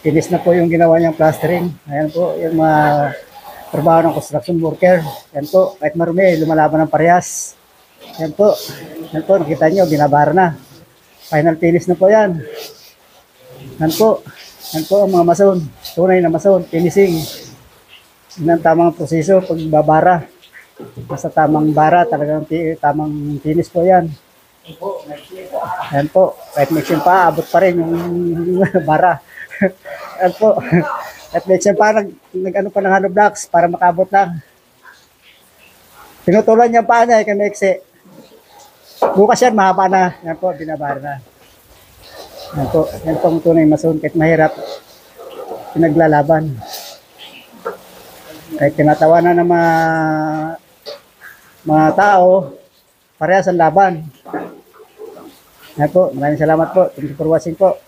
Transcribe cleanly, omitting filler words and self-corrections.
Finish na po yung ginawa niyang plastering. Ayan po, yung mga trabaho ng construction worker. Ayan po, kahit marumi, lumalaban ng parehas. Ayan po, nakita nyo, binabara na. Final finish na po yan. Ayan po ang mga mason. Tunay na mason, finishing. Yan ang tamang proseso pagbabara. Basta tamang bara, talagang tamang finish po yan. Ayan po, kahit mixing pa, abot pa rin yung bara. Ayan po, kahit mixing pa, nag-ano pa ng hollow blocks para makabot lang. Pinutulan niya pa niya, kay Mexi. Bukas yan, mahaba na. Yan po, binabara na. Yan po ang tunay mason, kahit mahirap, pinaglalaban. Kahit tinatawanan ng mga tao, parehas ang laban. Yan po, maraming salamat po. Thank you for watching po.